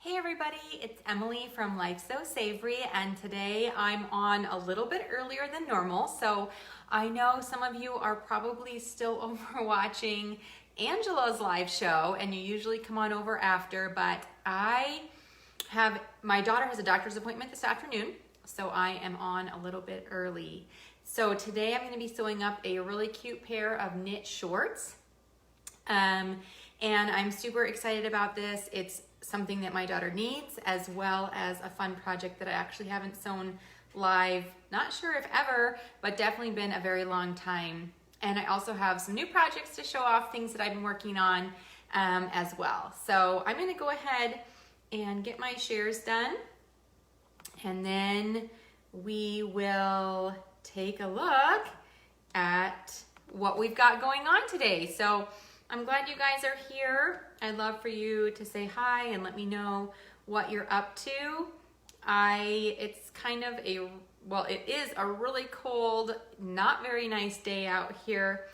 Hey everybody, it's Emily from Life Sew Savory, and today I'm on a little bit earlier than normal. So I know some of you are probably still over watching Angela's live show, and you usually come on over after, but my daughter has a doctor's appointment this afternoon, so I am on a little bit early. So today I'm going to be sewing up a really cute pair of knit shorts. And I'm super excited about this. It's something that my daughter needs, as well as a fun project that I actually haven't sewn live, not sure if ever, but definitely been a very long time. And I also have some new projects to show off, things that I've been working on as well. So I'm gonna go ahead and get my shares done, and then we will take a look at what we've got going on today. So I'm glad you guys are here. I'd love for you to say hi and let me know what you're up to. It's kind of it is a really cold, not very nice day out here.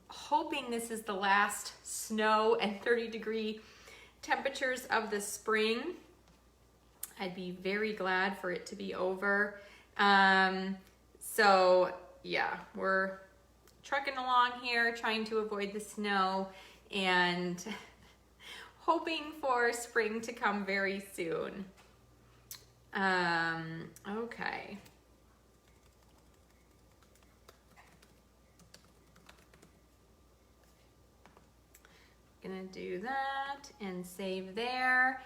Hoping this is the last snow and 30-degree temperatures of the spring. I'd be very glad for it to be over. So yeah, we're trucking along here, trying to avoid the snow and hoping for spring to come very soon. Okay. Gonna do that and save there.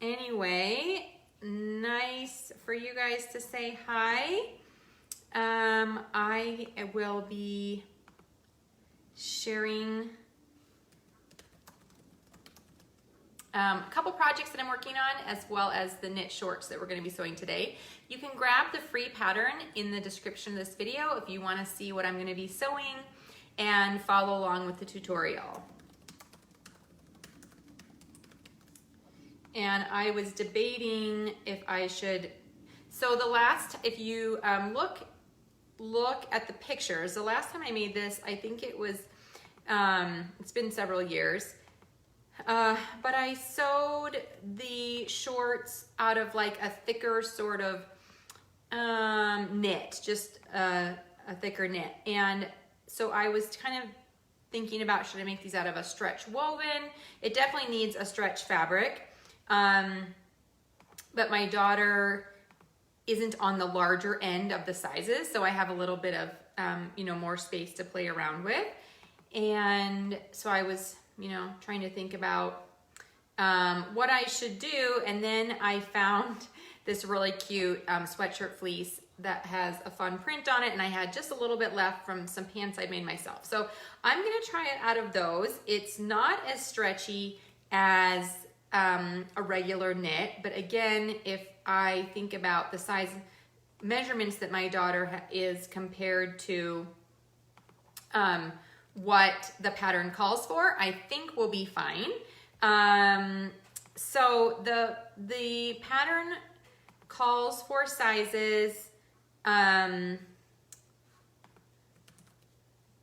Anyway, nice for you guys to say hi. I will be sharing a couple projects that I'm working on, as well as the knit shorts that we're going to be sewing today. You can grab the free pattern in the description of this video if you want to see what I'm going to be sewing and follow along with the tutorial. And I was debating if I should, so if you look at the pictures, the last time I made this, I think it was, it's been several years, but I sewed the shorts out of like a thicker sort of knit, just a thicker knit. And so I was kind of thinking about, should I make these out of a stretch woven? It definitely needs a stretch fabric, but my daughter isn't on the larger end of the sizes, so I have a little bit of more space to play around with. And so I was trying to think about what I should do, and then I found this really cute sweatshirt fleece that has a fun print on it, and I had just a little bit left from some pants I'd made myself. So I'm gonna try it out of those. It's not as stretchy as a regular knit, but again, if I think about the size measurements that my daughter is compared to what the pattern calls for, I think we'll be fine. So the pattern calls for sizes, I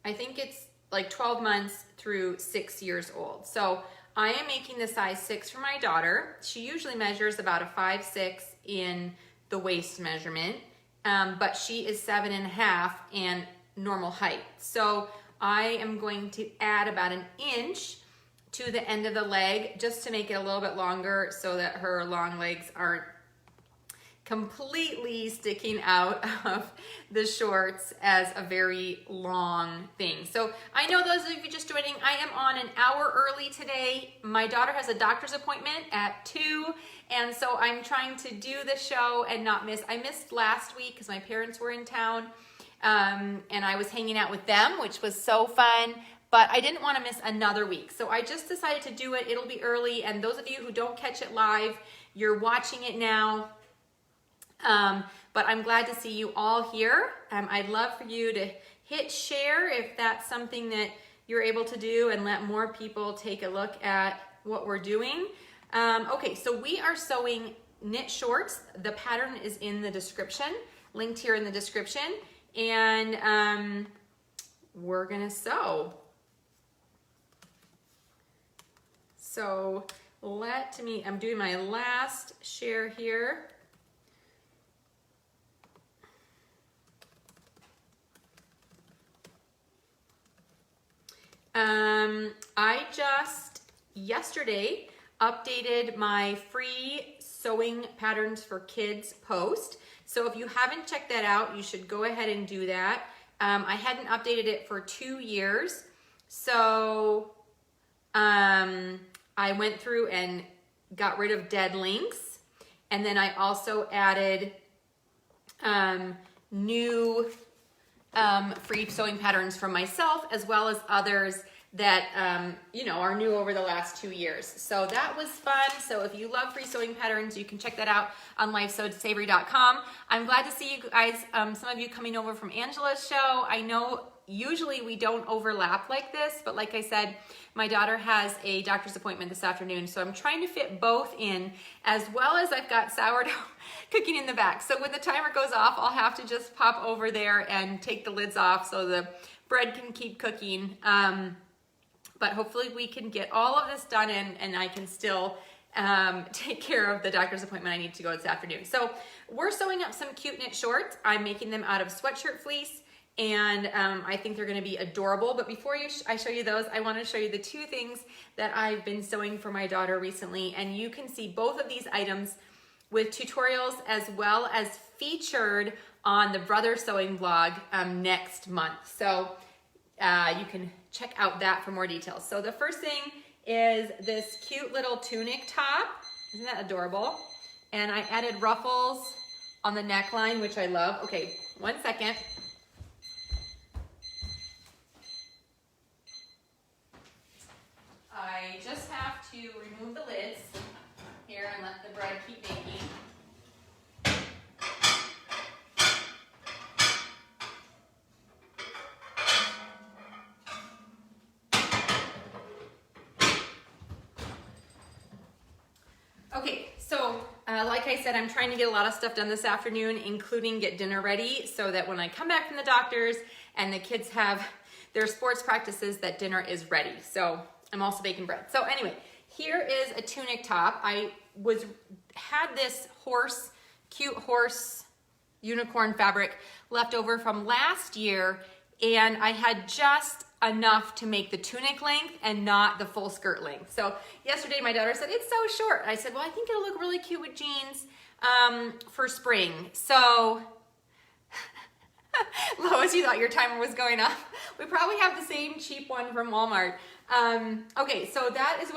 think it's like 12 months through 6 years old. So I am making the size 6 for my daughter. She usually measures about a 5'6" in the waist measurement, but she is 7.5 and normal height. So I am going to add about an inch to the end of the leg just to make it a little bit longer so that her long legs aren't completely sticking out of the shorts as a very long thing. So I know those of you just joining, I am on an hour early today. My daughter has a doctor's appointment at 2, and so I'm trying to do the show and not miss. I missed last week because my parents were in town, and I was hanging out with them, which was so fun, but I didn't want to miss another week. So I just decided to do it. It'll be early, and those of you who don't catch it live, you're watching it now. But I'm glad to see you all here. I'd love for you to hit share if that's something that you're able to do, and let more people take a look at what we're doing. Okay, so we are sewing knit shorts. The pattern is in the description, linked here in the description, and we're gonna sew. So I'm doing my last share here. I just yesterday updated my free sewing patterns for kids post. So if you haven't checked that out, you should go ahead and do that. I hadn't updated it for 2 years. So I went through and got rid of dead links. And then I also added new free sewing patterns from myself, as well as others that you know, are new over the last 2 years. So that was fun. So if you love free sewing patterns, you can check that out on lifesewsavory.com. I'm glad to see you guys, some of you coming over from Angela's show. I know usually we don't overlap like this, but like I said, my daughter has a doctor's appointment this afternoon, so I'm trying to fit both in, as well as I've got sourdough cooking in the back. So when the timer goes off, I'll have to just pop over there and take the lids off so the bread can keep cooking. But hopefully we can get all of this done and I can still take care of the doctor's appointment I need to go this afternoon. So we're sewing up some cute knit shorts. I'm making them out of sweatshirt fleece, and I think they're gonna be adorable. But before I show you those, I wanna show you the 2 things that I've been sewing for my daughter recently. And you can see both of these items with tutorials as well as featured on the Brother Sewing blog next month. So you can check out that for more details. So the first thing is this cute little tunic top. Isn't that adorable? And I added ruffles on the neckline, which I love. Okay, 1 second. I just have to remove the lids here and let the bread keep baking. Okay, so like I said, I'm trying to get a lot of stuff done this afternoon, including get dinner ready, so that when I come back from the doctor's and the kids have their sports practices, that dinner is ready. So I'm also baking bread. So anyway, here is a tunic top. I had this cute horse unicorn fabric left over from last year, and I had just enough to make the tunic length and not the full skirt length. So yesterday my daughter said, it's so short. I said, well, I think it'll look really cute with jeans for spring. So Lois, you thought your timer was going off. We probably have the same cheap one from Walmart. Okay, so that is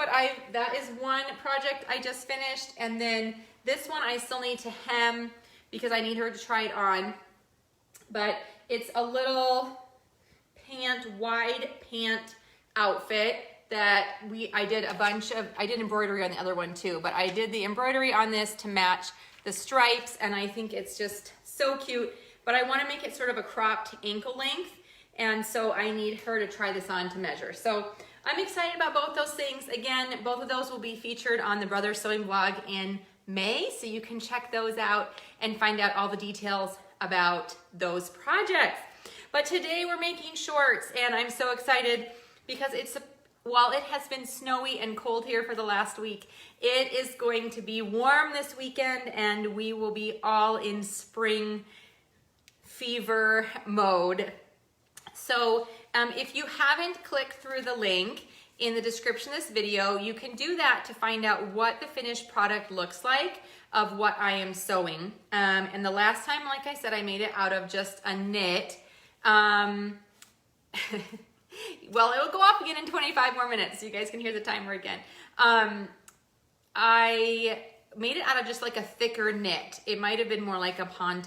one project I just finished. And then this one I still need to hem because I need her to try it on. But it's a little wide pant outfit that I did embroidery on the other one too, but I did the embroidery on this to match the stripes, and I think it's just so cute. But I want to make it sort of a cropped ankle length, and so I need her to try this on to measure. So I'm excited about both those things. Again, both of those will be featured on the Brother Sewing blog in May, so you can check those out and find out all the details about those projects. But today we're making shorts, and I'm so excited because while it has been snowy and cold here for the last week, it is going to be warm this weekend, and we will be all in spring fever mode. So if you haven't clicked through the link in the description of this video, you can do that to find out what the finished product looks like of what I am sewing. And the last time, like I said, I made it out of just a knit. Well, it'll go off again in 25 more minutes, so you guys can hear the timer again. I made it out of just like a thicker knit. It might have been more like a ponte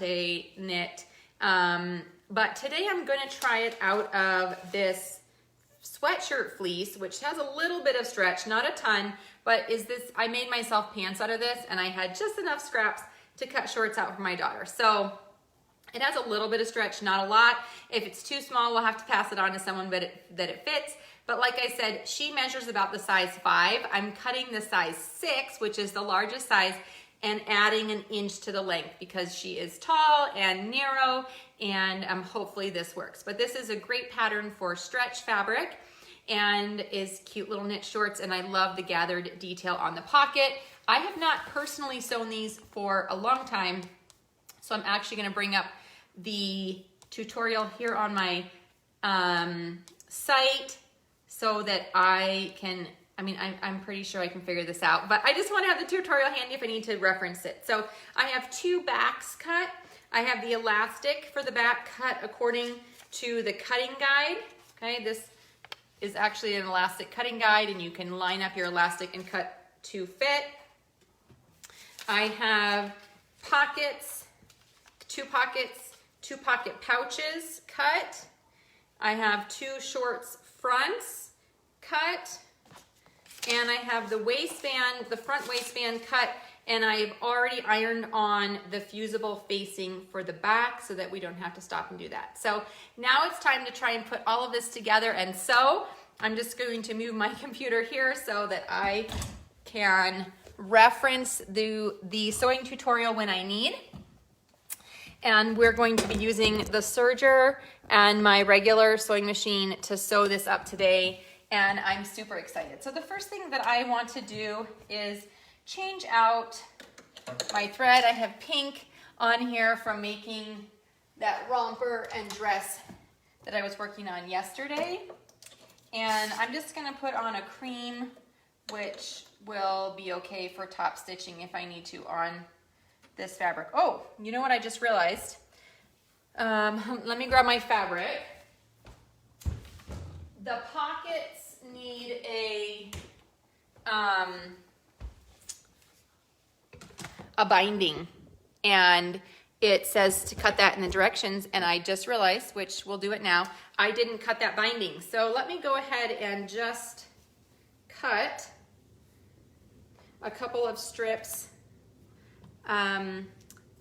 knit. But today I'm going to try it out of this sweatshirt fleece, which has a little bit of stretch, not a ton, but I made myself pants out of this, and I had just enough scraps to cut shorts out for my daughter. So it has a little bit of stretch, not a lot. If it's too small, we'll have to pass it on to someone that it fits. But like I said, she measures about the size 5. I'm cutting the size 6, which is the largest size, and adding an inch to the length because she is tall and narrow, and hopefully this works. But this is a great pattern for stretch fabric. and is cute little knit shorts, and I love the gathered detail on the pocket. I have not personally sewn these for a long time, so I'm actually gonna bring up the tutorial here on my site so that I can, I'm pretty sure I can figure this out, but I just want to have the tutorial handy if I need to reference it. So I have two backs cut. I have the elastic for the back cut according to the cutting guide. Okay, this is actually an elastic cutting guide, and you can line up your elastic and cut to fit. I have pockets, two pocket pouches cut. I have two shorts fronts cut, and I have the waistband, the front waistband cut, and I've already ironed on the fusible facing for the back so that we don't have to stop and do that. So now it's time to try and put all of this together and sew. I'm just going to move my computer here so that I can reference the sewing tutorial when I need. And we're going to be using the serger and my regular sewing machine to sew this up today, and I'm super excited. So the first thing that I want to do is change out my thread. I have pink on here from making that romper and dress that I was working on yesterday. And I'm just gonna put on a cream, which will be okay for top stitching if I need to on this fabric. Oh, you know what I just realized? Let me grab my fabric. The pockets need a binding, and it says to cut that in the directions, and I just realized, which we'll do it now, I didn't cut that binding. So let me go ahead and just cut a couple of strips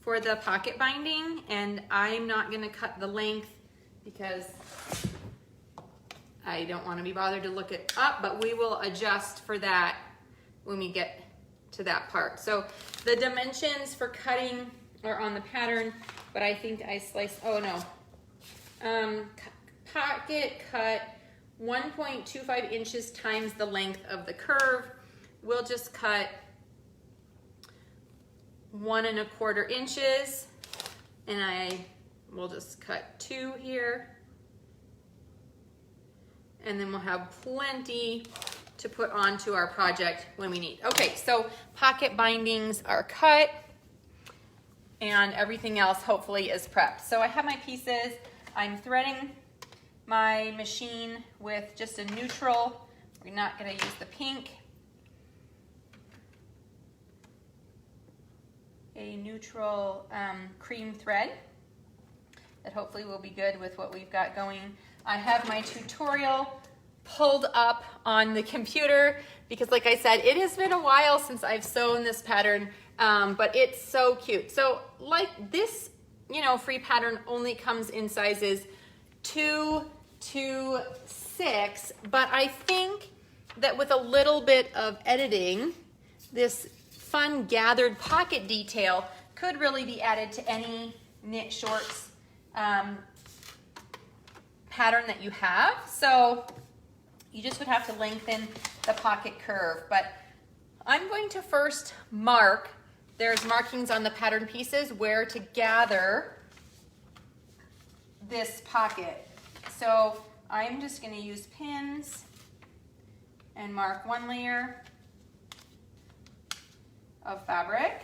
for the pocket binding, and I'm not gonna cut the length because I don't want to be bothered to look it up, but we will adjust for that when we get to that part. So the dimensions for cutting are on the pattern, but I think I sliced, oh no. Pocket cut 1.25 inches times the length of the curve. We'll just cut 1 1/4 inches, and I will just cut 2 here. And then we'll have plenty to put onto our project when we need. Okay, so pocket bindings are cut, and everything else hopefully is prepped. So I have my pieces. I'm threading my machine with just a neutral. We're not gonna use the pink. A neutral cream thread that hopefully will be good with what we've got going. I have my tutorial pulled up on the computer because, like I said, it has been a while since I've sewn this pattern, but it's so cute. So like this, free pattern only comes in sizes 2 to 6, but I think that with a little bit of editing, this fun gathered pocket detail could really be added to any knit shorts pattern that you have. So you just would have to lengthen the pocket curve, but I'm going to first mark, there's markings on the pattern pieces where to gather this pocket. So I'm just going to use pins and mark 1 layer of fabric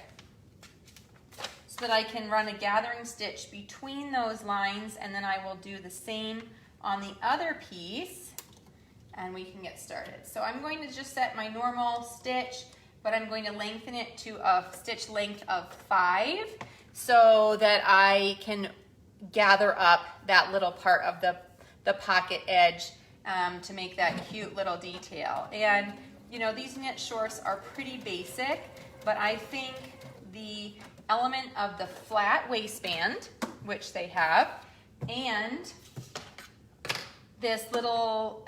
so that I can run a gathering stitch between those lines, and then I will do the same on the other piece, and we can get started. So I'm going to just set my normal stitch, but I'm going to lengthen it to a stitch length of 5 so that I can gather up that little part of the pocket edge to make that cute little detail. And these knit shorts are pretty basic, but I think the element of the flat waistband, which they have, and this little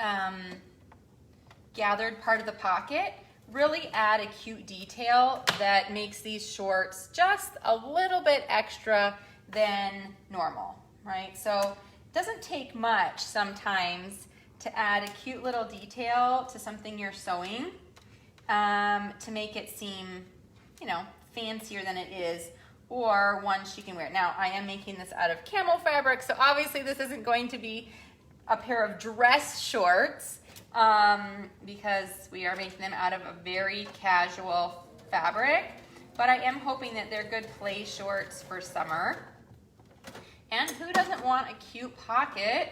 gathered part of the pocket really add a cute detail that makes these shorts just a little bit extra than normal, right? So it doesn't take much sometimes to add a cute little detail to something you're sewing, to make it seem, you know, fancier than it is, or one she can wear. Now, I am making this out of camel fabric, so obviously this isn't going to be a pair of dress shorts, because we are making them out of a very casual fabric, but I am hoping that they're good play shorts for summer. And who doesn't want a cute pocket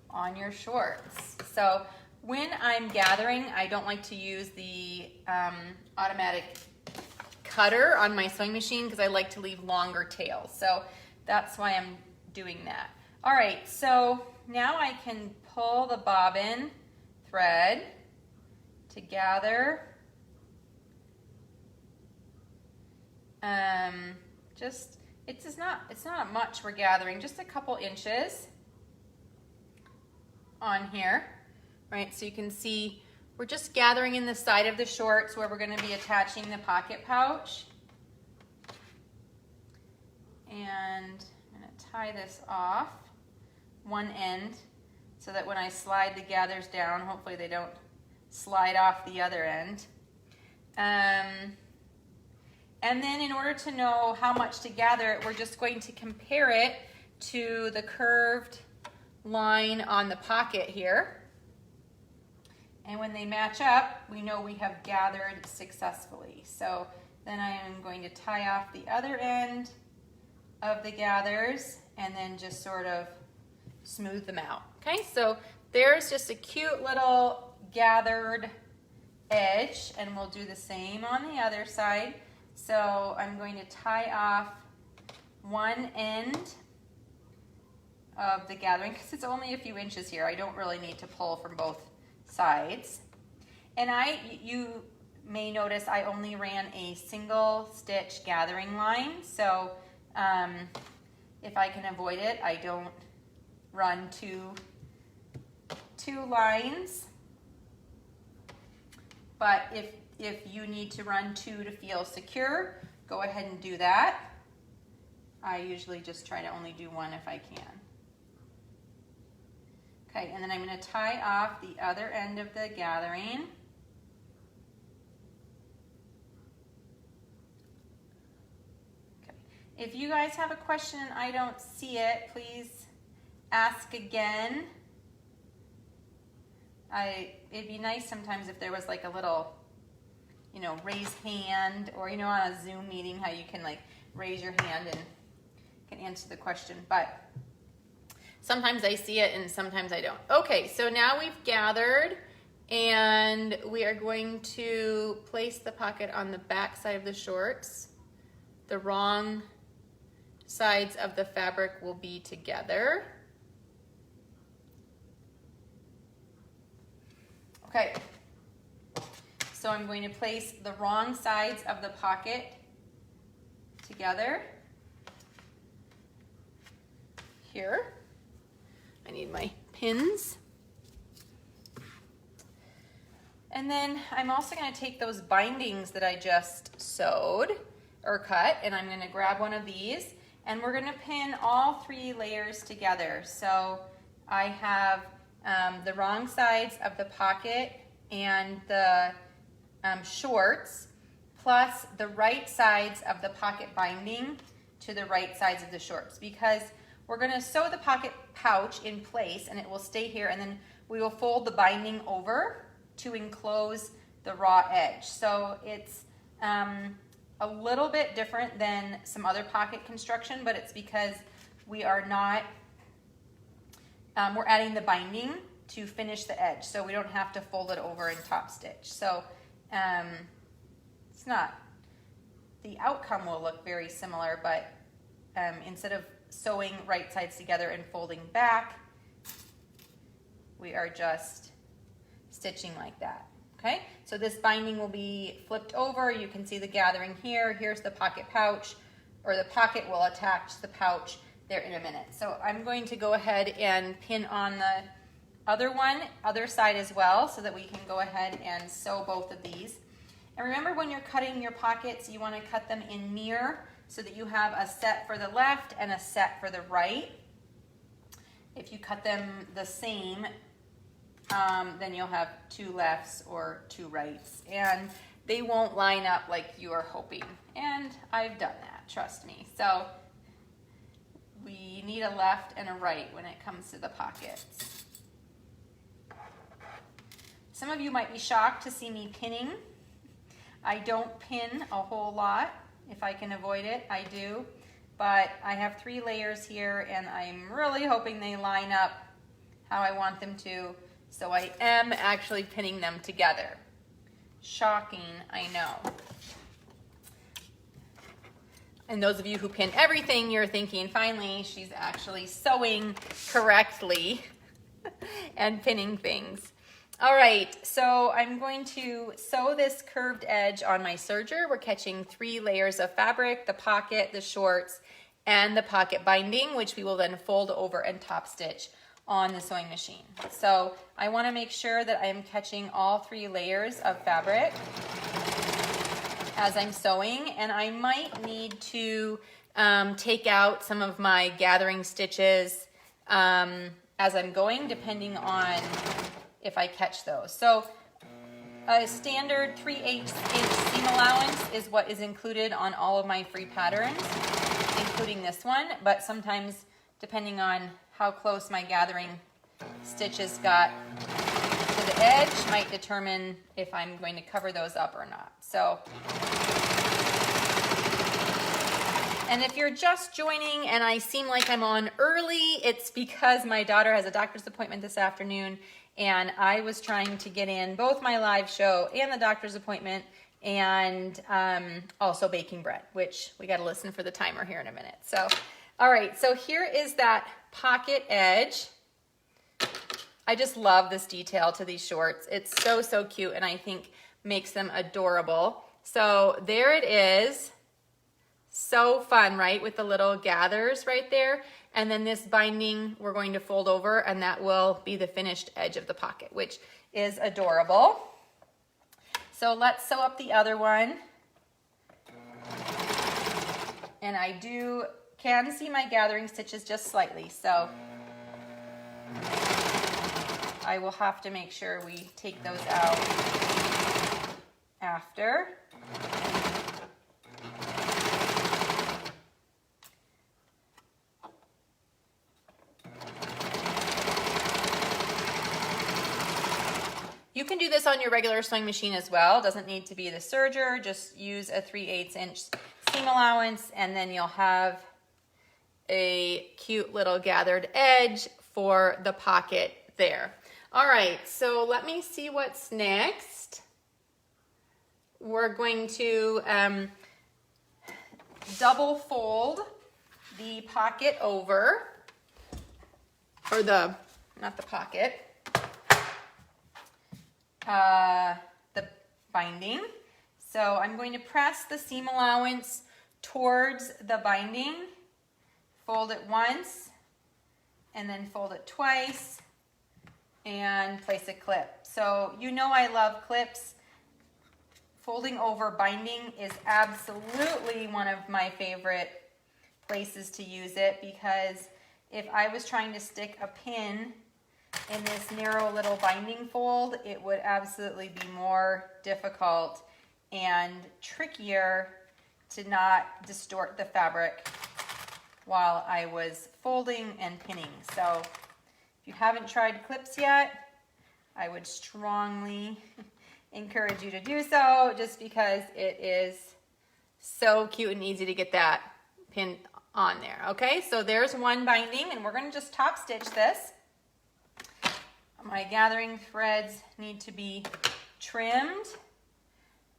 on your shorts? So when I'm gathering, I don't like to use the automatic cutter on my sewing machine because I like to leave longer tails. So that's why I'm doing that. All right, so now I can pull the bobbin thread to gather it's not much we're gathering, just a couple inches on here, right? So you can see we're just gathering in the side of the shorts where we're going to be attaching the pocket pouch. And I'm going to tie this off one end so that when I slide the gathers down, hopefully they don't slide off the other end. And then in order to know how much to gather, we're just going to compare it to the curved line on the pocket here. And when they match up, we know we have gathered successfully. So then I am going to tie off the other end of the gathers and then just sort of smooth them out. Okay, so there's just a cute little gathered edge, and we'll do the same on the other side. So I'm going to tie off one end of the gathering because it's only a few inches here. I don't really need to pull from both sides. And you may notice I only ran a single stitch gathering line. So if I can avoid it, I don't run two lines. But if you need to run two to feel secure, go ahead and do that. I usually just try to only do one if I can. Okay, and then I'm going to tie off the other end of the gathering. Okay. If you guys have a question and I don't see it, please ask again. It'd be nice sometimes if there was like a little, you know, raise hand, or, you know, on a Zoom meeting, how you can like raise your hand and can answer the question. But sometimes I see it and sometimes I don't. Okay, so now we've gathered and we are going to place the pocket on the back side of the shorts. The wrong sides of the fabric will be together. Okay, so I'm going to place the wrong sides of the pocket together here. I need my pins. And then I'm also going to take those bindings that I just sewed or cut, and I'm going to grab one of these, and we're going to pin all three layers together. So I have the wrong sides of the pocket and the shorts, plus the right sides of the pocket binding to the right sides of the shorts, because we're going to sew the pocket pouch in place and it will stay here, and then we will fold the binding over to enclose the raw edge. So it's a little bit different than some other pocket construction, but it's because we are not, we're adding the binding to finish the edge, so we don't have to fold it over and top stitch. So it's not, the outcome will look very similar, but instead of sewing right sides together and folding back, we are just stitching like that. Okay, so this binding will be flipped over. You can see the gathering here. Here's the pocket pouch, or the pocket will attach the pouch there in a minute. So I'm going to go ahead and pin on the other side as well, so that we can go ahead and sew both of these. And remember, when you're cutting your pockets, you want to cut them in mirror so that you have a set for the left and a set for the right. If you cut them the same, then you'll have 2 lefts or 2 rights, and they won't line up like you are hoping. And I've done that, trust me. So we need a left and a right when it comes to the pockets. Some of you might be shocked to see me pinning. I don't pin a whole lot. If I can avoid it, I do. But I have 3 layers here, and I'm really hoping they line up how I want them to. So I am actually pinning them together. Shocking, I know. And those of you who pin everything, you're thinking, finally, she's actually sewing correctly and pinning things. All right, so I'm going to sew this curved edge on my serger. We're catching 3 layers of fabric, the pocket, the shorts, and the pocket binding, which we will then fold over and top stitch on the sewing machine. So I want to make sure that I am catching all 3 layers of fabric as I'm sewing, and I might need to take out some of my gathering stitches as I'm going, depending on if I catch those. So a standard 3/8 inch seam allowance is what is included on all of my free patterns, including this one, but sometimes depending on how close my gathering stitches got to the edge might determine if I'm going to cover those up or not. So, and if you're just joining and I seem like I'm on early, it's because my daughter has a doctor's appointment this afternoon, and I was trying to get in both my live show and the doctor's appointment, and also baking bread, which we got to listen for the timer here in a minute. So, all right, so here is that pocket edge. I just love this detail to these shorts. It's so, so cute, and I think makes them adorable. So there it is. So fun, right? With the little gathers right there. And then this binding we're going to fold over, and that will be the finished edge of the pocket, which is adorable. So let's sew up the other one. And I can see my gathering stitches just slightly, so I will have to make sure we take those out after. You can do this on your regular sewing machine as well. It doesn't need to be the serger. Just use a 3/8 inch seam allowance, and then you'll have a cute little gathered edge for the pocket there. All right, so let me see what's next. We're going to double fold the pocket over, or not the pocket, the binding. So I'm going to press the seam allowance towards the binding, fold it once, and then fold it twice, and place a clip. So you know I love clips. Folding over binding is absolutely one of my favorite places to use it, because if I was trying to stick a pin in this narrow little binding fold, it would absolutely be more difficult and trickier to not distort the fabric while I was folding and pinning. So if you haven't tried clips yet, I would strongly encourage you to do so, just because it is so cute and easy to get that pinned on there. Okay, so there's one binding, and we're going to just top stitch this. My gathering threads need to be trimmed,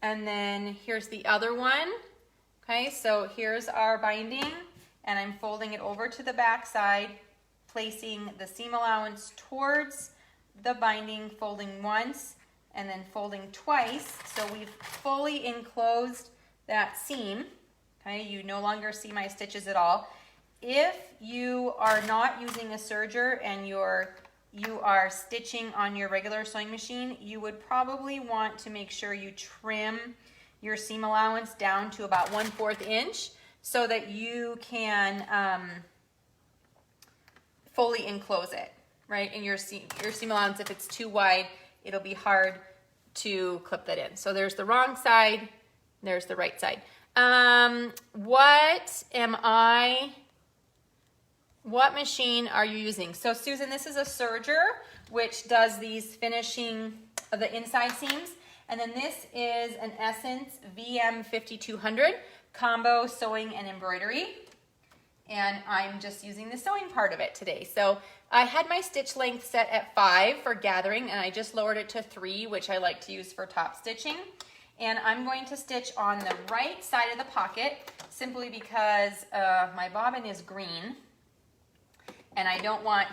and then here's the other one. Okay, so here's our binding, and I'm folding it over to the back side, placing the seam allowance towards the binding, folding once and then folding twice, so we've fully enclosed that seam. Okay, you no longer see my stitches at all. If you are not using a serger and you are stitching on your regular sewing machine, you would probably want to make sure you trim your seam allowance down to about 1/4 inch so that you can fully enclose it. right? And your seam allowance, if it's too wide, it'll be hard to clip that in. So there's the wrong side, there's the right side. What machine are you using? So Susan, this is a serger, which does these finishing of the inside seams. And then this is an Essence VM5200 combo sewing and embroidery. And I'm just using the sewing part of it today. So I had my stitch length set at 5 for gathering, and I just lowered it to 3, which I like to use for top stitching. And I'm going to stitch on the right side of the pocket simply because my bobbin is green and I don't want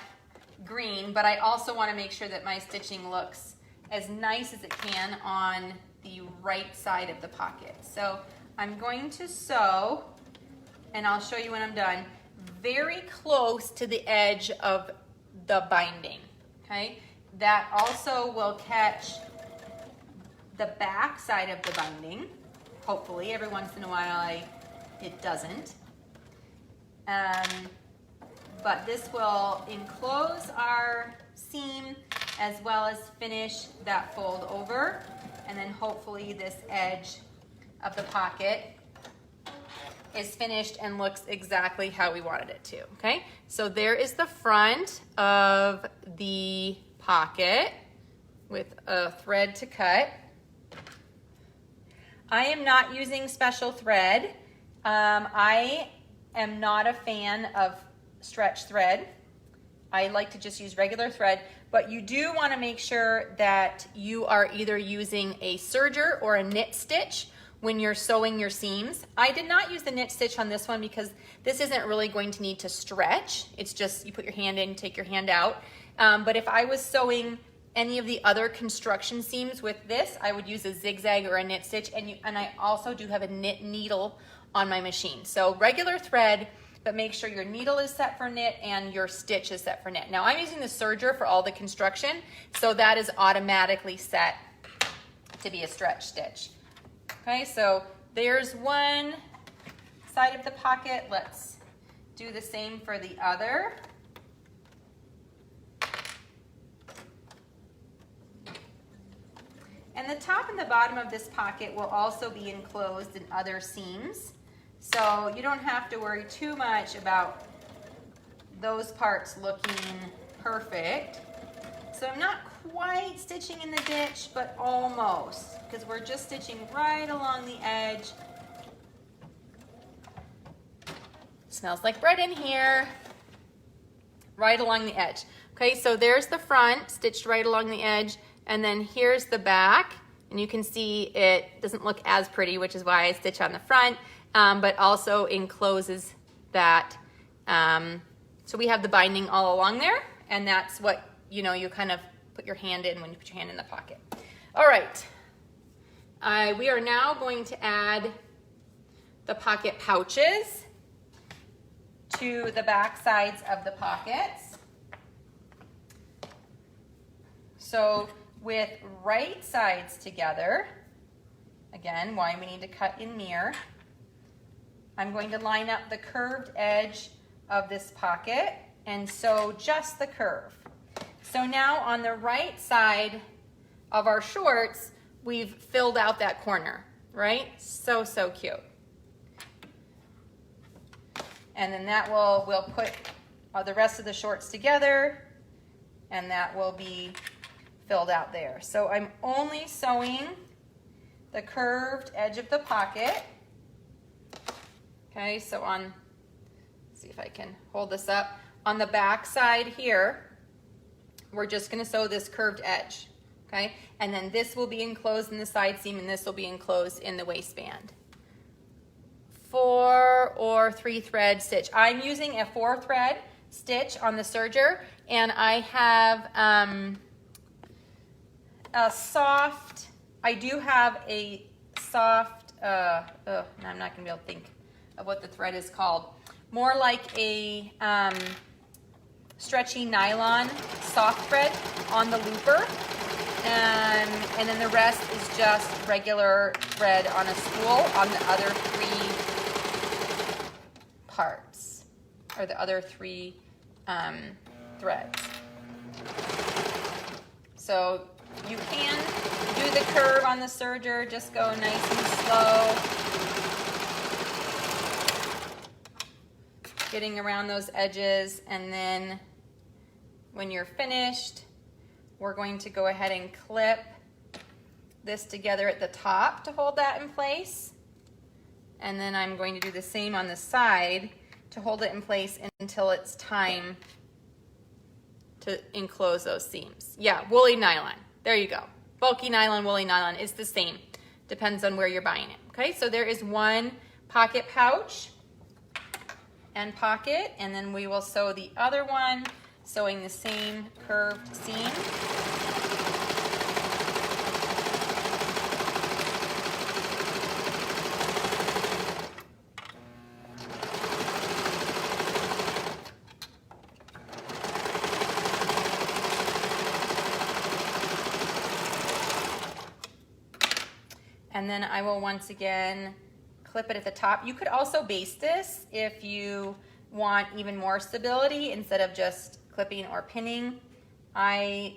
green, but I also want to make sure that my stitching looks as nice as it can on the right side of the pocket. So I'm going to sew, and I'll show you when I'm done, very close to the edge of the binding, okay? That also will catch the back side of the binding, hopefully. Every once in a while it doesn't. But this will enclose our seam as well as finish that fold over, and then hopefully this edge of the pocket is finished and looks exactly how we wanted it to, okay? So there is the front of the pocket with a thread to cut. I am not using special thread. I am not a fan of stretch thread. I like to just use regular thread, but you do want to make sure that you are either using a serger or a knit stitch when you're sewing your seams. I did not use the knit stitch on this one because this isn't really going to need to stretch. It's just you put your hand in, take your hand out. But if I was sewing any of the other construction seams with this, I would use a zigzag or a knit stitch, and I also do have a knit needle on my machine. So regular thread, but make sure your needle is set for knit and your stitch is set for knit. Now I'm using the serger for all the construction, so that is automatically set to be a stretch stitch. Okay, so there's one side of the pocket. Let's do the same for the other. And the top and the bottom of this pocket will also be enclosed in other seams. So you don't have to worry too much about those parts looking perfect. So I'm not quite stitching in the ditch, but almost, because we're just stitching right along the edge. Smells like bread in here. Right along the edge. Okay, so there's the front, stitched right along the edge, and then here's the back, and you can see it doesn't look as pretty, which is why I stitch on the front. But also encloses that. So we have the binding all along there, and that's what, you know, you kind of put your hand in when you put your hand in the pocket. All right, we are now going to add the pocket pouches to the back sides of the pockets. So with right sides together, again, why we need to cut in mirror, I'm going to line up the curved edge of this pocket and sew just the curve. So now on the right side of our shorts, we've filled out that corner, right? So, so cute. And then that we'll put the rest of the shorts together, and that will be filled out there. So I'm only sewing the curved edge of the pocket. Okay, so let's see if I can hold this up. On the back side here, we're just going to sew this curved edge, okay? And then this will be enclosed in the side seam, and this will be enclosed in the waistband. 4 or 3 thread stitch. I'm using a 4 thread stitch on the serger, and I have I do have a soft, I'm not going to be able to think of what the thread is called. More like a stretchy nylon soft thread on the looper. And then the rest is just regular thread on a spool on the other 3 parts, or the other 3 threads. So you can do the curve on the serger, just go nice and slow. Getting around those edges, and then when you're finished, we're going to go ahead and clip this together at the top to hold that in place. And then I'm going to do the same on the side to hold it in place until it's time to enclose those seams. Yeah, woolly nylon. There you go. Bulky nylon, woolly nylon is the same. Depends on where you're buying it. Okay, so there is one pocket pouch and pocket, and then we will sew the other one, sewing the same curved seam. And then I will once again clip it at the top. You could also baste this if you want even more stability instead of just clipping or pinning. I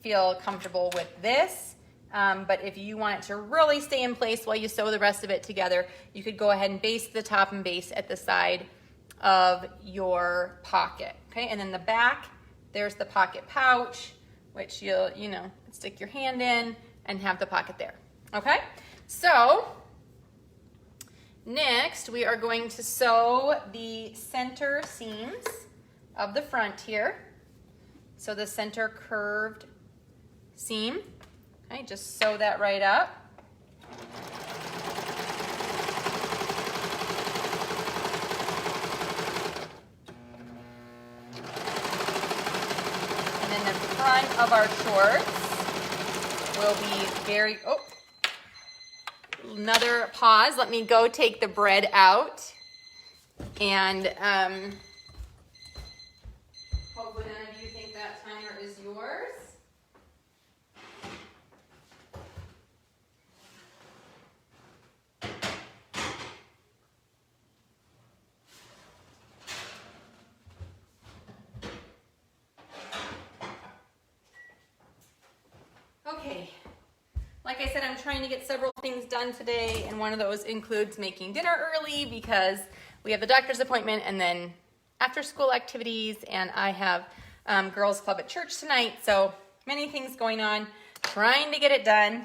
feel comfortable with this, but if you want it to really stay in place while you sew the rest of it together, you could go ahead and baste the top and baste at the side of your pocket. Okay, and then the back, there's the pocket pouch, which you'll, stick your hand in and have the pocket there. Okay, so next we are going to sew the center seams of the front here. So the center curved seam, okay, just sew that right up. And then the front of our shorts will be very, another pause. Let me go take the bread out, and hopefully none of you think that timer is yours. Okay. Like I said, I'm trying to get several things done today, and one of those includes making dinner early because we have the doctor's appointment and then after school activities, and I have girls club at church tonight, so many things going on, trying to get it done.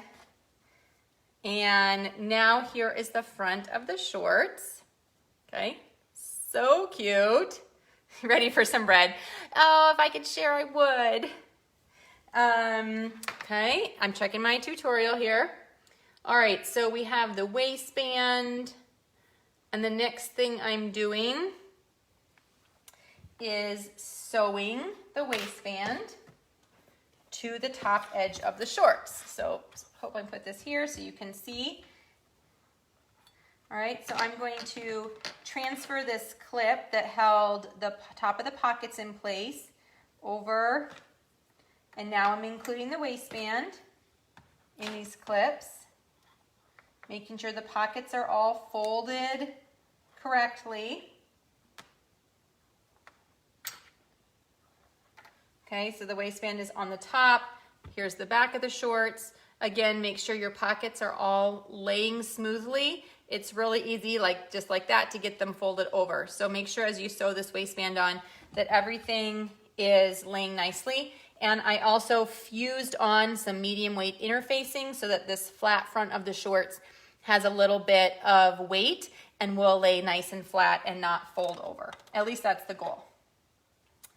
And now here is the front of the shorts. Okay, so cute. Ready for some bread. Oh, if I could share, I would. Okay, I'm checking my tutorial here. All right, so we have the waistband, and the next thing I'm doing is sewing the waistband to the top edge of the shorts. So hope I put this here so you can see. All right, so I'm going to transfer this clip that held the top of the pockets in place over. And now I'm including the waistband in these clips, making sure the pockets are all folded correctly. Okay, so the waistband is on the top. Here's the back of the shorts. Again, make sure your pockets are all laying smoothly. It's really easy, just like that, to get them folded over. So make sure as you sew this waistband on that everything is laying nicely. And I also fused on some medium weight interfacing so that this flat front of the shorts has a little bit of weight and will lay nice and flat and not fold over. At least that's the goal,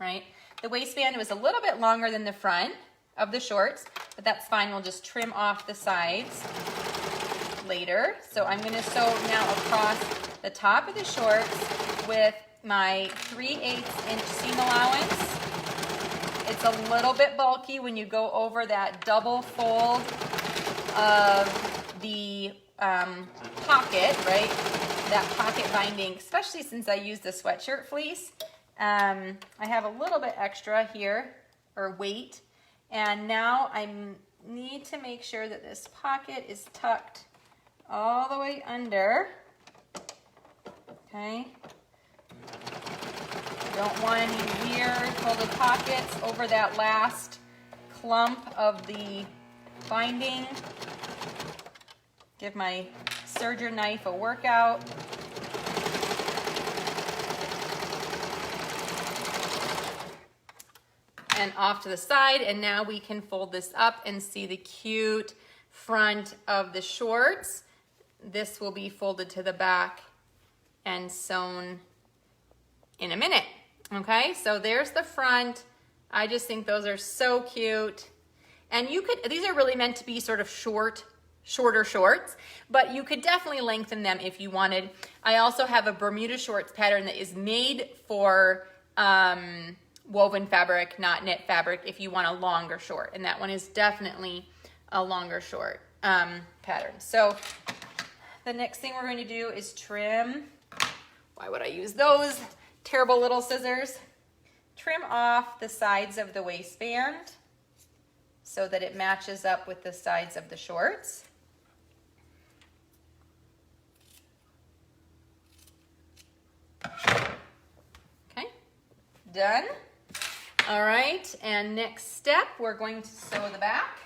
right? The waistband was a little bit longer than the front of the shorts, but that's fine. We'll just trim off the sides later. So I'm going to sew now across the top of the shorts with my 3/8 inch seam allowance. It's a little bit bulky when you go over that double fold of the pocket, right? That pocket binding, especially since I used the sweatshirt fleece. I have a little bit extra here, or weight. And now I need to make sure that this pocket is tucked all the way under. Okay. Don't want any weird folded pockets over that last clump of the binding. Give my serger knife a workout. And off to the side, and now we can fold this up and see the cute front of the shorts. This will be folded to the back and sewn in a minute. Okay, so there's the front. I just think those are so cute. And you could, these are really meant to be sort of shorter shorts, but you could definitely lengthen them if you wanted. I also have a Bermuda shorts pattern that is made for woven fabric, not knit fabric, if you want a longer short. And that one is definitely a longer short pattern. So the next thing we're going to do is trim. Why would I use those terrible little scissors? Trim off the sides of the waistband so that it matches up with the sides of the shorts. Okay, done. All right, and next step, we're going to sew the back.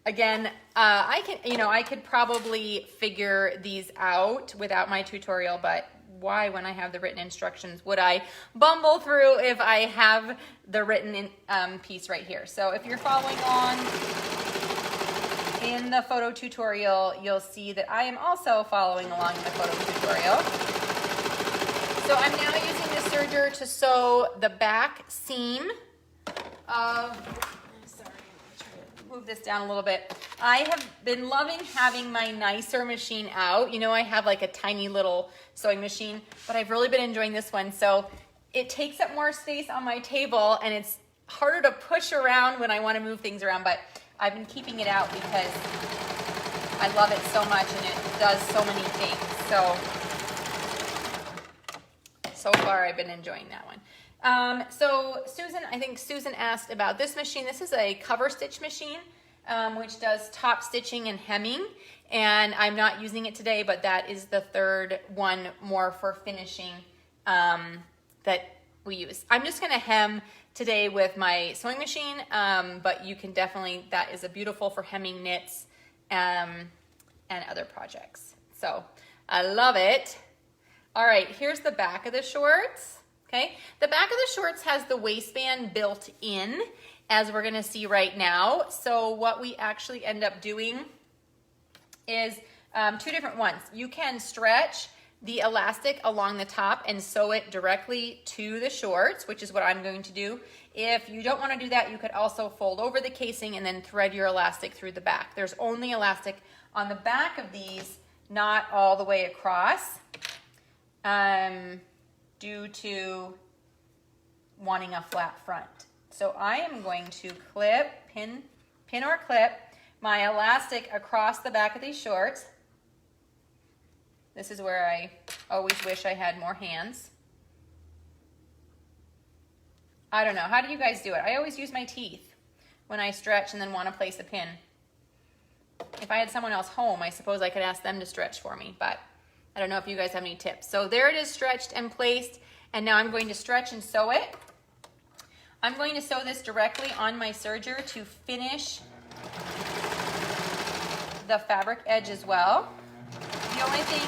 Again, I could probably figure these out without my tutorial, but why, when I have the written instructions, would I bumble through if I have the written piece right here? So if you're following on in the photo tutorial, you'll see that I am also following along in the photo tutorial. So I'm now using the serger to sew the back seam of, move this down a little bit. I have been loving having my nicer machine out. You know, I have like a tiny little sewing machine, but I've really been enjoying this one. So it takes up more space on my table and it's harder to push around when I want to move things around, but I've been keeping it out because I love it so much and it does so many things. So far I've been enjoying that one. So Susan, I think Susan asked about this machine. This is a cover stitch machine, which does top stitching and hemming. And I'm not using it today, but that is the third one more for finishing that we use. I'm just gonna hem today with my sewing machine, but you can definitely, that is a beautiful for hemming knits and other projects. So I love it. All right, here's the back of the shorts. Okay, the back of the shorts has the waistband built in, as we're gonna see right now. So what we actually end up doing is two different ones. You can stretch the elastic along the top and sew it directly to the shorts, which is what I'm going to do. If you don't wanna do that, you could also fold over the casing and then thread your elastic through the back. There's only elastic on the back of these, not all the way across. Due to wanting a flat front. So I am going to clip, pin or clip my elastic across the back of these shorts. This is where I always wish I had more hands. I don't know, how do you guys do it? I always use my teeth when I stretch and then want to place a pin. If I had someone else home, I suppose I could ask them to stretch for me, but I don't know if you guys have any tips. So there it is, stretched and placed, and now I'm going to stretch and sew it. I'm going to sew this directly on my serger to finish the fabric edge as well. The only thing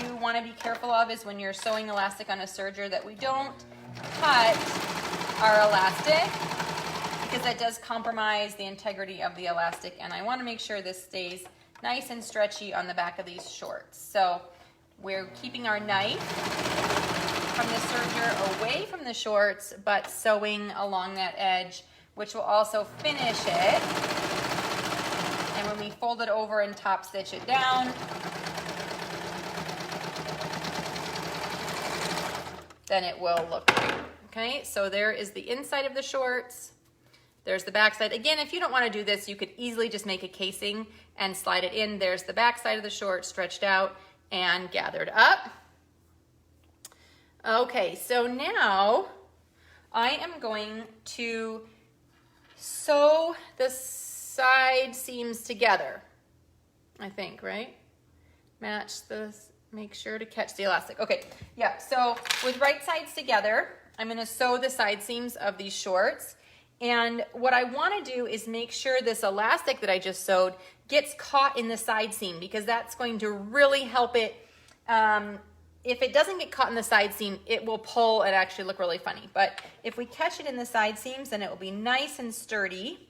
you want to be careful of is when you're sewing elastic on a serger that we don't cut our elastic, because that does compromise the integrity of the elastic, and I want to make sure this stays nice and stretchy on the back of these shorts. So we're keeping our knife from the serger away from the shorts, but sewing along that edge, which will also finish it. And when we fold it over and top stitch it down, then it will look great. Okay, so there is the inside of the shorts. There's the back side. Again, if you don't want to do this, you could easily just make a casing and slide it in. There's the back side of the short stretched out and gathered up. Okay, so now I am going to sew the side seams together, I think, right? Match this, make sure to catch the elastic. Okay, yeah, so with right sides together, I'm gonna sew the side seams of these shorts, And what I want to do is make sure this elastic that I just sewed gets caught in the side seam, because that's going to really help it. If it doesn't get caught in the side seam, it will pull and actually look really funny. But if we catch it in the side seams, then it will be nice and sturdy,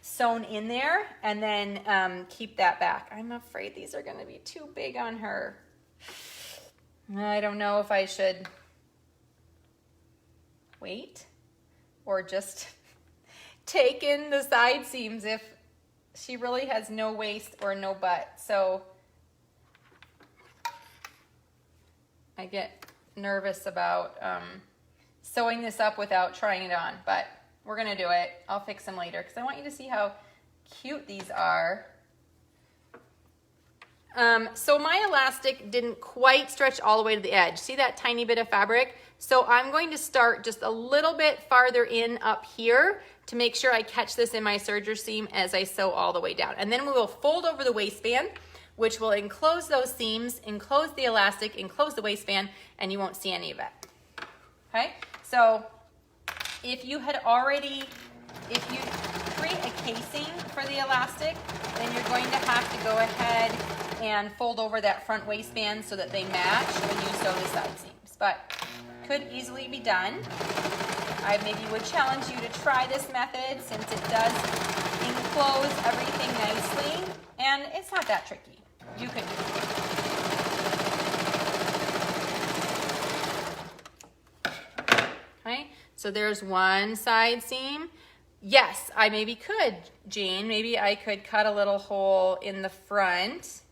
sewn in there, and then keep that back. I'm afraid these are going to be too big on her. I don't know if I should wait or just take in the side seams if she really has no waist or no butt. So I get nervous about sewing this up without trying it on, but we're gonna do it. I'll fix them later because I want you to see how cute these are. So my elastic didn't quite stretch all the way to the edge. See that tiny bit of fabric? So I'm going to start just a little bit farther in up here to make sure I catch this in my serger seam as I sew all the way down. And then we will fold over the waistband, which will enclose those seams, enclose the elastic, enclose the waistband, and you won't see any of it. Okay? So if you create a casing for the elastic, then you're going to have to go ahead and fold over that front waistband so that they match when you sew the side seams. But could easily be done. I maybe would challenge you to try this method since it does enclose everything nicely, and it's not that tricky. You can do it. Okay, so there's one side seam. Yes, I maybe could, Jane. Maybe I could cut a little hole in the front.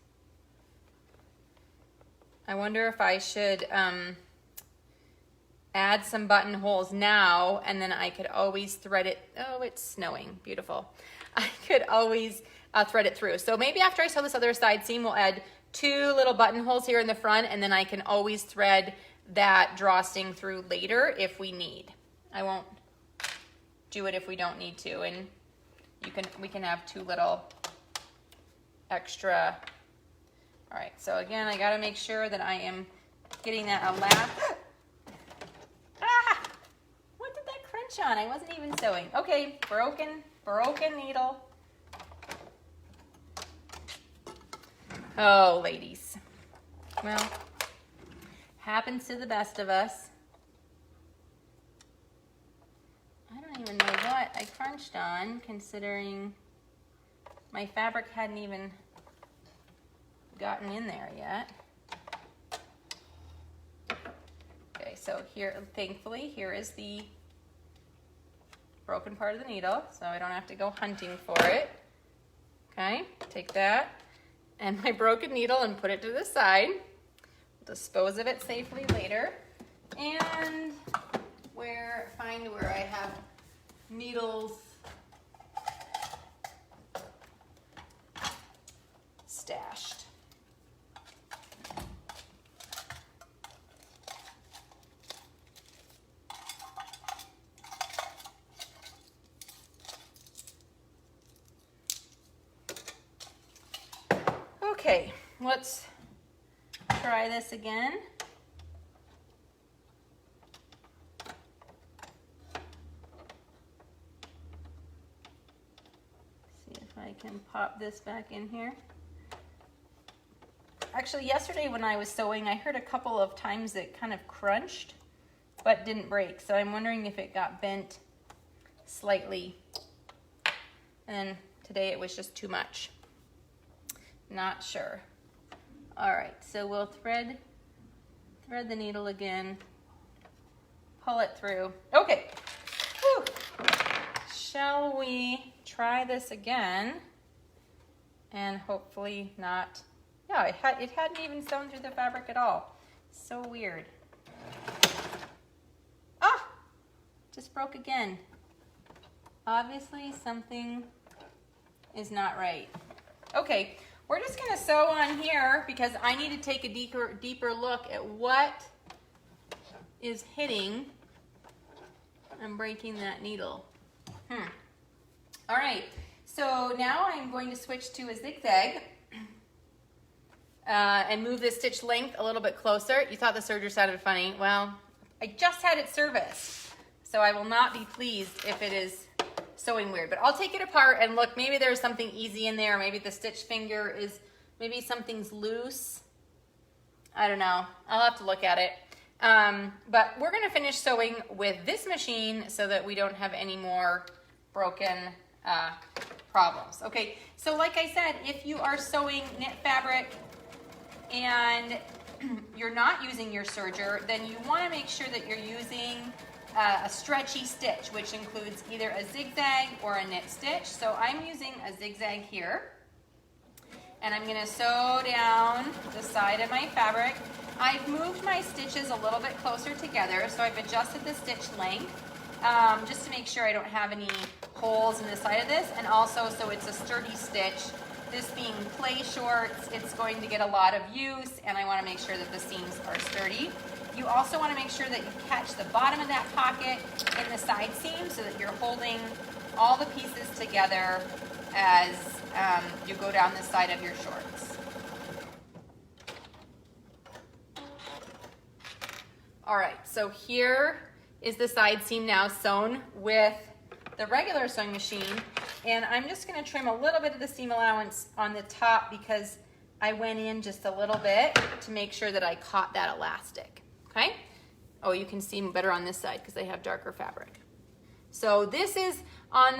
I wonder if I should add some buttonholes now, and then I could always thread it. Oh, it's snowing. Beautiful. I could always thread it through. So maybe after I sew this other side seam, we'll add 2 little buttonholes here in the front, and then I can always thread that drawstring through later if we need. I won't do it if we don't need to, and we can have 2 little extra. All right, so again, I gotta make sure that I am getting that elastic. Ah! What did that crunch on? I wasn't even sewing. Okay, broken needle. Oh, ladies. Well, happens to the best of us. I don't even know what I crunched on, considering my fabric hadn't even gotten in there yet. Okay, so here, thankfully, here is the broken part of the needle, so I don't have to go hunting for it. Okay, take that and my broken needle and put it to the side. Dispose of it safely later. And find where I have needles stashed. Okay, let's try this again. See if I can pop this back in here. Actually, yesterday when I was sewing, I heard a couple of times it kind of crunched, but didn't break. So I'm wondering if it got bent slightly. And today it was just too much. Not sure. All right, so we'll thread the needle again, pull it through. Okay, whew. Shall we try this again? And hopefully not, yeah, it hadn't even sewn through the fabric at all. So weird. Ah, just broke again. Obviously something is not right. Okay. We're just gonna sew on here because I need to take a deeper look at what is hitting and breaking that needle. All right, so now I'm going to switch to a zigzag and move this stitch length a little bit closer. You thought the serger sounded funny. Well, I just had it serviced. So I will not be pleased if it is sewing weird, but I'll take it apart and look, maybe there's something easy in there. Maybe the stitch finger is, maybe something's loose. I don't know. I'll have to look at it. But we're gonna finish sewing with this machine so that we don't have any more broken problems. Okay, so like I said, if you are sewing knit fabric and you're not using your serger, then you wanna make sure that you're using a stretchy stitch, which includes either a zigzag or a knit stitch. So I'm using a zigzag here, and I'm gonna sew down the side of my fabric. I've moved my stitches a little bit closer together, so I've adjusted the stitch length just to make sure I don't have any holes in the side of this, and also so it's a sturdy stitch. This being play shorts, it's going to get a lot of use, and I wanna make sure that the seams are sturdy. You also wanna make sure that you catch the bottom of that pocket in the side seam so that you're holding all the pieces together as you go down the side of your shorts. All right, so here is the side seam now sewn with the regular sewing machine, and I'm just gonna trim a little bit of the seam allowance on the top because I went in just a little bit to make sure that I caught that elastic, okay? Oh, you can see better on this side because I have darker fabric. So this is on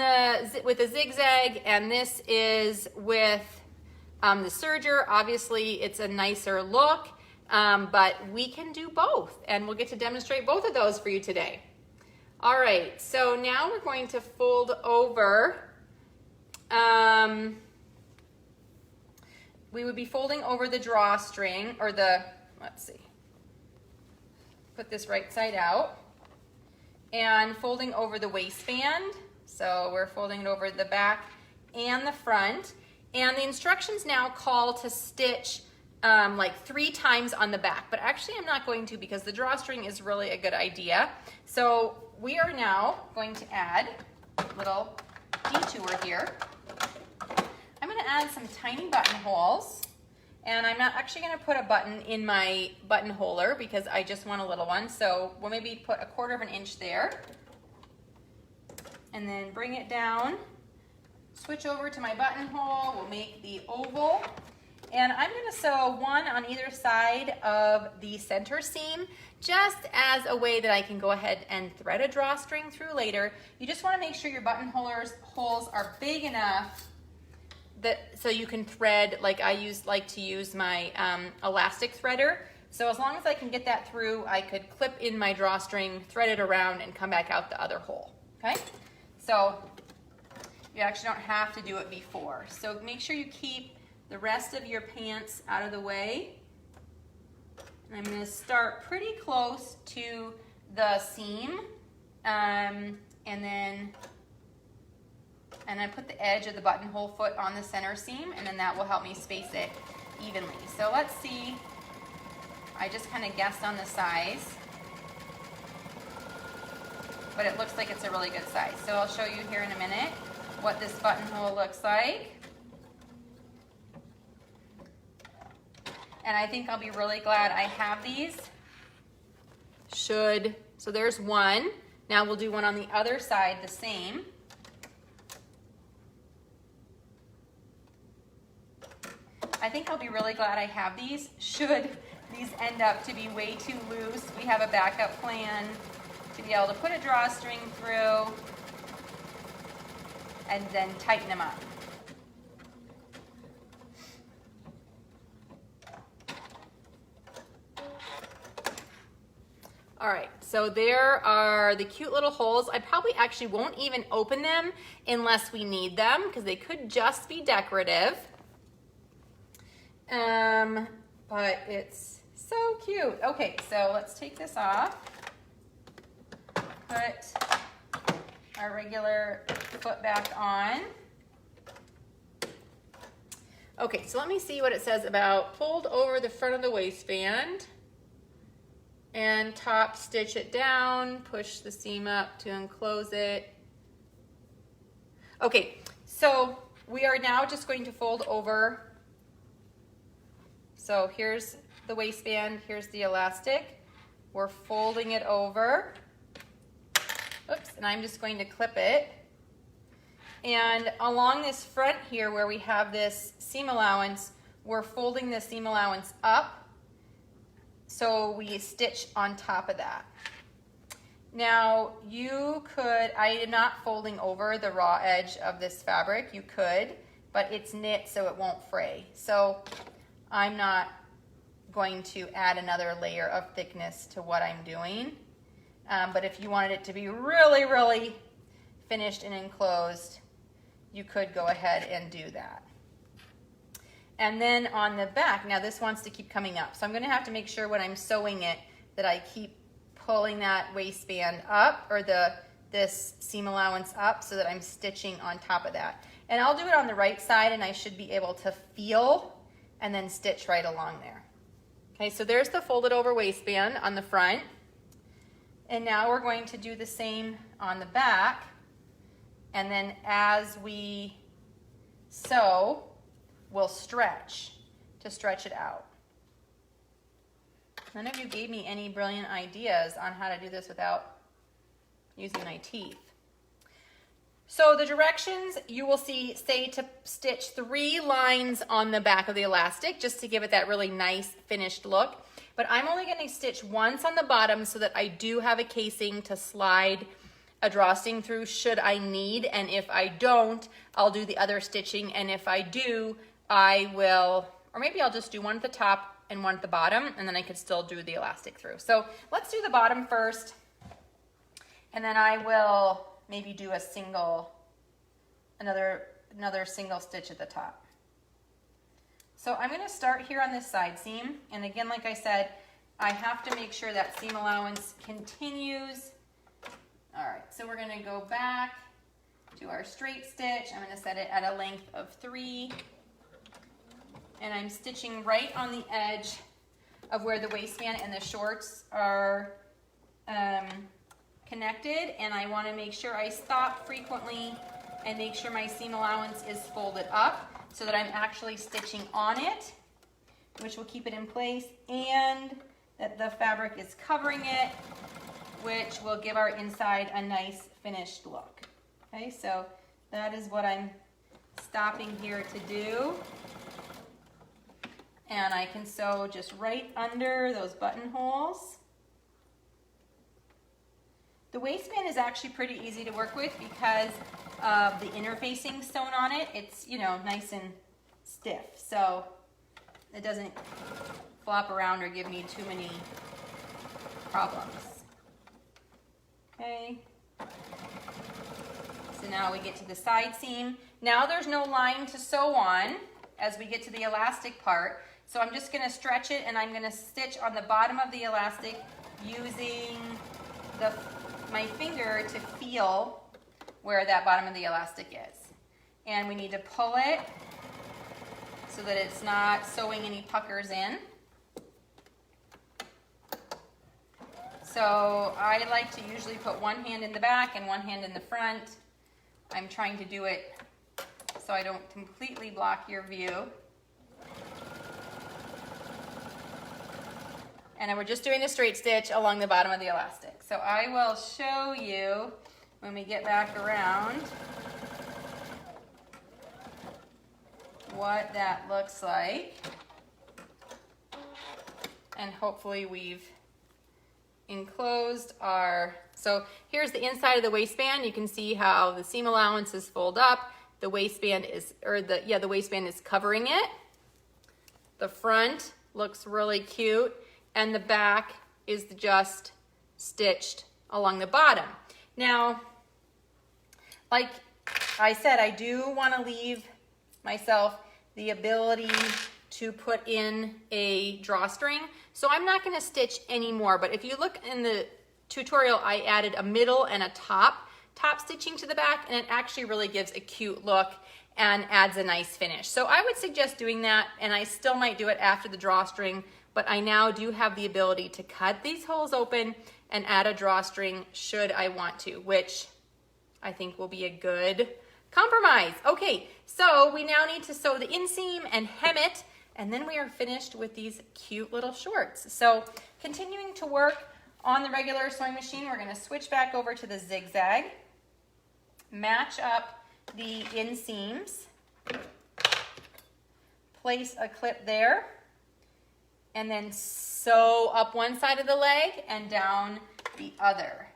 with a zigzag, and this is with the serger. Obviously, it's a nicer look, but we can do both, and we'll get to demonstrate both of those for you today. All right, so now we're going to fold over. We would be folding over the drawstring, or the, let's see, put this right side out, and folding over the waistband. So we're folding it over the back and the front. And the instructions now call to stitch like 3 times on the back, but actually I'm not going to because the drawstring is really a good idea. So we are now going to add a little detour here. I'm going to add some tiny buttonholes, and I'm not actually going to put a button in my buttonholer because I just want a little one. So we'll maybe put 1/4 of an inch there, and then bring it down. Switch over to my buttonhole. We'll make the oval, and I'm going to sew 1 on either side of the center seam, just as a way that I can go ahead and thread a drawstring through later. You just want to make sure your holes are big enough that so you can thread, like I like to use my elastic threader. So as long as I can get that through, I could clip in my drawstring, thread it around, and come back out the other hole, okay? So you actually don't have to do it before. So make sure you keep the rest of your pants out of the way. And I'm going to start pretty close to the seam, and I put the edge of the buttonhole foot on the center seam, and then that will help me space it evenly. So let's see. I just kind of guessed on the size, but it looks like it's a really good size. So I'll show you here in a minute what this buttonhole looks like. And I think I'll be really glad I have these. So there's one. Now we'll do one on the other side the same. I think I'll be really glad I have these. Should these end up to be way too loose, we have a backup plan to be able to put a drawstring through and then tighten them up. All right, so there are the cute little holes. I probably actually won't even open them unless we need them because they could just be decorative. But it's so cute. Okay, so let's take this off. Put our regular foot back on. Okay, so let me see what it says about fold over the front of the waistband and top stitch it down, push the seam up to enclose it. Okay, so we are now just going to fold over. So here's the waistband, here's the elastic. We're folding it over, Oops, and I'm just going to clip it. And along this front here where we have this seam allowance, we're folding the seam allowance up so we stitch on top of that. Now you could, I am not folding over the raw edge of this fabric, you could, but it's knit so it won't fray. So I'm not going to add another layer of thickness to what I'm doing. But if you wanted it to be really, really finished and enclosed, you could go ahead and do that. And then on the back, now this wants to keep coming up. So I'm gonna have to make sure when I'm sewing it that I keep pulling that waistband up, or this seam allowance up, so that I'm stitching on top of that. And I'll do it on the right side, and I should be able to feel and then stitch right along there. Okay, so there's the folded over waistband on the front. And now we're going to do the same on the back. And then as we sew, we'll stretch to stretch it out. None of you gave me any brilliant ideas on how to do this without using my teeth. So the directions you will see say to stitch 3 lines on the back of the elastic just to give it that really nice finished look. But I'm only going to stitch once on the bottom so that I do have a casing to slide a drawstring through should I need, and if I don't, I'll do the other stitching, and if I do, I will, or maybe I'll just do one at the top and one at the bottom, and then I could still do the elastic through. So let's do the bottom first, and then I will maybe do a single, another single stitch at the top. So I'm going to start here on this side seam, and again, like I said, I have to make sure that seam allowance continues. All right, so we're going to go back to our straight stitch. I'm going to set it at a length of 3, and I'm stitching right on the edge of where the waistband and the shorts are connected, and I want to make sure I stop frequently and make sure my seam allowance is folded up so that I'm actually stitching on it, which will keep it in place, and that the fabric is covering it, which will give our inside a nice finished look. Okay, so that is what I'm stopping here to do. And I can sew just right under those buttonholes. The waistband is actually pretty easy to work with because of the interfacing sewn on it. It's, you know, nice and stiff, so it doesn't flop around or give me too many problems. Okay, so now we get to the side seam. Now there's no line to sew on as we get to the elastic part, so I'm just going to stretch it, and I'm going to stitch on the bottom of the elastic using my finger to feel where that bottom of the elastic is. And we need to pull it so that it's not sewing any puckers in. So I like to usually put one hand in the back and one hand in the front. I'm trying to do it so I don't completely block your view. And then we're just doing a straight stitch along the bottom of the elastic. So I will show you when we get back around what that looks like. And hopefully we've enclosed our, so here's the inside of the waistband. You can see how the seam allowance is folded up. The waistband is, the waistband is covering it. The front looks really cute, and the back is just stitched along the bottom. Now, like I said, I do want to leave myself the ability to put in a drawstring. So I'm not going to stitch anymore, but if you look in the tutorial, I added a middle and a top stitching to the back, and it actually really gives a cute look and adds a nice finish. So I would suggest doing that, and I still might do it after the drawstring, but I now do have the ability to cut these holes open and add a drawstring should I want to, which I think will be a good compromise. Okay, so we now need to sew the inseam and hem it, and then we are finished with these cute little shorts. So continuing to work On the regular sewing machine, we're going to switch back over to the zigzag, match up the inseams, place a clip there, and then sew up one side of the leg and down the other.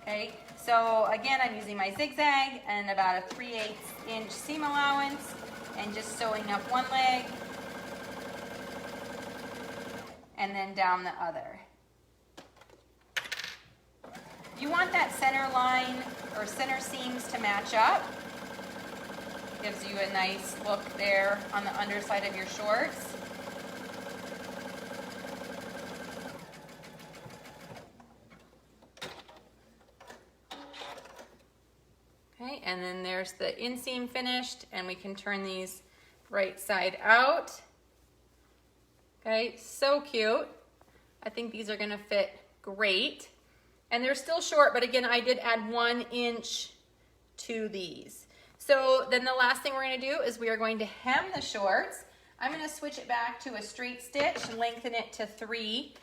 Okay, so again, I'm using my zigzag and about a 3/8 inch seam allowance and just sewing up one leg and then down the other. You want that center line or center seams to match up. Gives you a nice look there on the underside of your shorts. Okay, and then there's the inseam finished, and we can turn these right side out. Okay, so cute. I think these are gonna fit great. And they're still short, but again, I did add 1 inch to these. So then the last thing we're gonna do is we are going to hem the shorts. I'm gonna switch it back to a straight stitch and lengthen it to 3.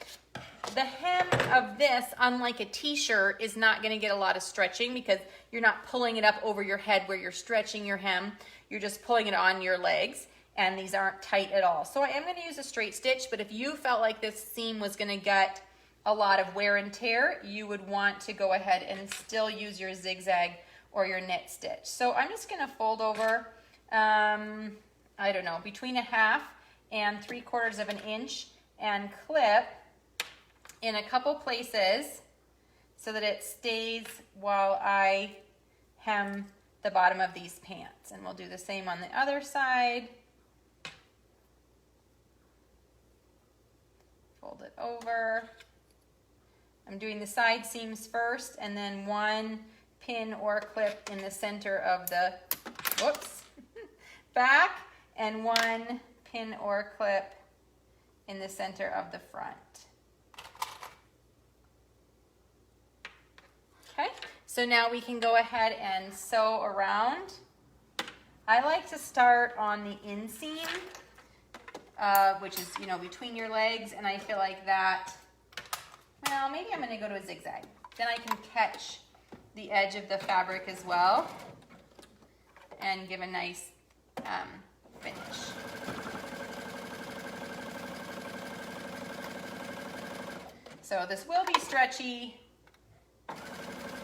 The hem of this, unlike a t-shirt, is not gonna get a lot of stretching because you're not pulling it up over your head where you're stretching your hem. You're just pulling it on your legs, and these aren't tight at all. So I am gonna use a straight stitch, but if you felt like this seam was gonna get a lot of wear and tear, you would want to go ahead and still use your zigzag or your knit stitch. So I'm just gonna fold over, I don't know, between 1/2 and 3/4 of an inch and clip in a couple places so that it stays while I hem the bottom of these pants. And we'll do the same on the other side. Fold it over. I'm doing the side seams first and then 1 pin or clip in the center of the, back, and 1 pin or clip in the center of the front. Okay, so now we can go ahead and sew around. I like to start on the inseam, which is, you know, between your legs, and I feel like that, well, maybe I'm gonna go to a zigzag. Then I can catch the edge of the fabric as well and give a nice finish. So this will be stretchy.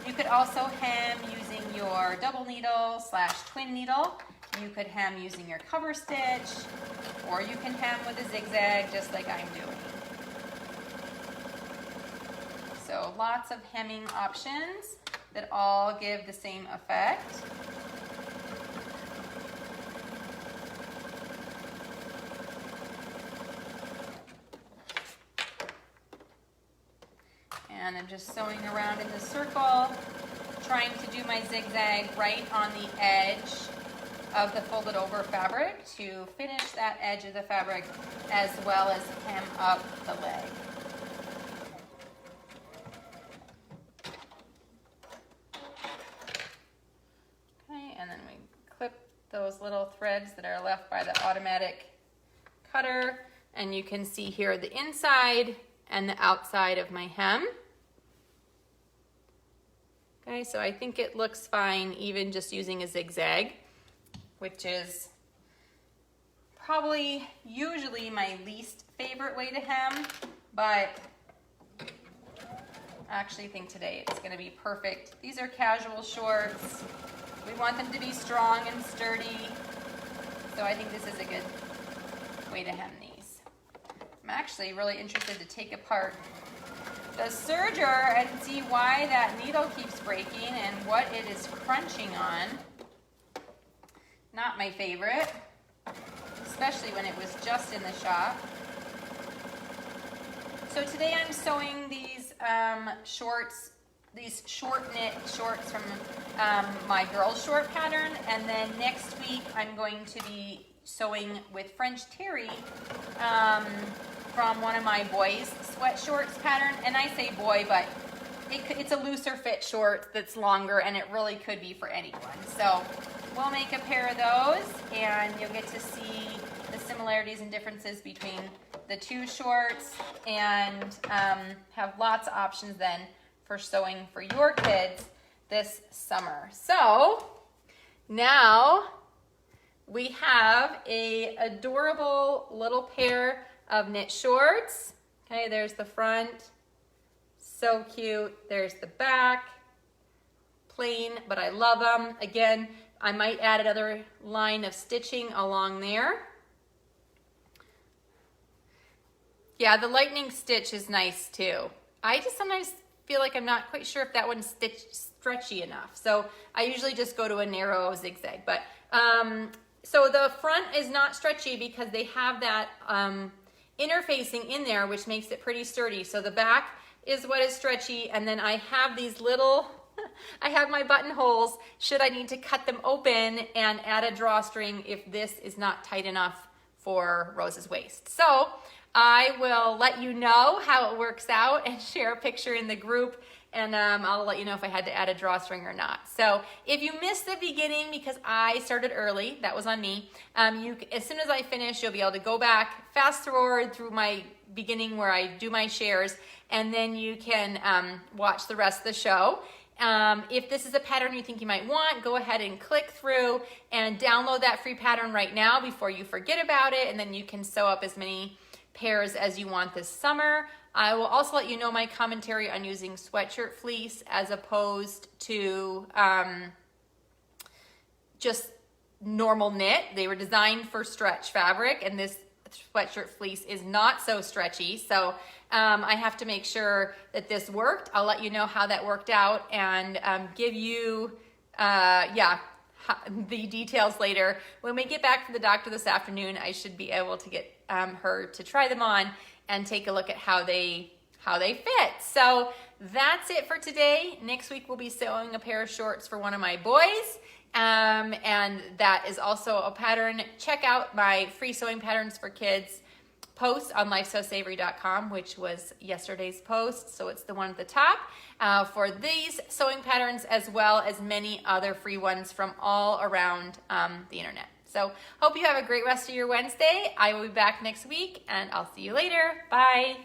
You could also hem using your double needle / twin needle. You could hem using your cover stitch, or you can hem with a zigzag just like I'm doing. So lots of hemming options that all give the same effect. And I'm just sewing around in the circle, trying to do my zigzag right on the edge of the folded over fabric to finish that edge of the fabric as well as hem up the leg. And then we clip those little threads that are left by the automatic cutter, and you can see here the inside and the outside of my hem. Okay, so I think it looks fine even just using a zigzag, which is probably usually my least favorite way to hem, but I actually think today it's going to be perfect. These are casual shorts. We want them to be strong and sturdy, so I think this is a good way to hem these. I'm actually really interested to take apart the serger and see why that needle keeps breaking and what it is crunching on. Not my favorite, especially when it was just in the shop. So today I'm sewing these shorts, these short knit shorts from my girls short pattern, and then next week I'm going to be sewing with French terry from one of my boys sweat shorts pattern. And I say boy, but it's a looser fit short that's longer, and it really could be for anyone. So we'll make a pair of those, and you'll get to see the similarities and differences between the 2 shorts, and have lots of options then for sewing for your kids this summer. So now we have a adorable little pair of knit shorts. Okay, there's the front, so cute. There's the back, plain, but I love them. Again, I might add another line of stitching along there. Yeah, the lightning stitch is nice too. I just sometimes feel like I'm not quite sure if that one's stretchy enough. So I usually just go to a narrow zigzag. But so the front is not stretchy because they have that interfacing in there, which makes it pretty sturdy. So the back is what is stretchy, and then I have these little, I have my buttonholes should I need to cut them open and add a drawstring if this is not tight enough for Rose's waist. So I will let you know how it works out and share a picture in the group, and I'll let you know if I had to add a drawstring or not. So if you missed the beginning because I started early, that was on me, as soon as I finish, you'll be able to go back, fast forward through my beginning where I do my shares, and then you can watch the rest of the show. If this is a pattern you think you might want, go ahead and click through and download that free pattern right now before you forget about it, and then you can sew up as many pairs as you want this summer. I will also let you know my commentary on using sweatshirt fleece as opposed to just normal knit. They were designed for stretch fabric, and this sweatshirt fleece is not so stretchy. So I have to make sure that this worked. I'll let you know how that worked out and give you, the details later. When we get back from the doctor this afternoon, I should be able to get her to try them on and take a look at how they fit. So that's it for today. Next week we'll be sewing a pair of shorts for one of my boys, and that is also a pattern. Check out my free sewing patterns for kids post on lifesewsavory.com, which was yesterday's post, so it's the one at the top for these sewing patterns, as well as many other free ones from all around the internet. So hope you have a great rest of your Wednesday. I will be back next week, and I'll see you later. Bye.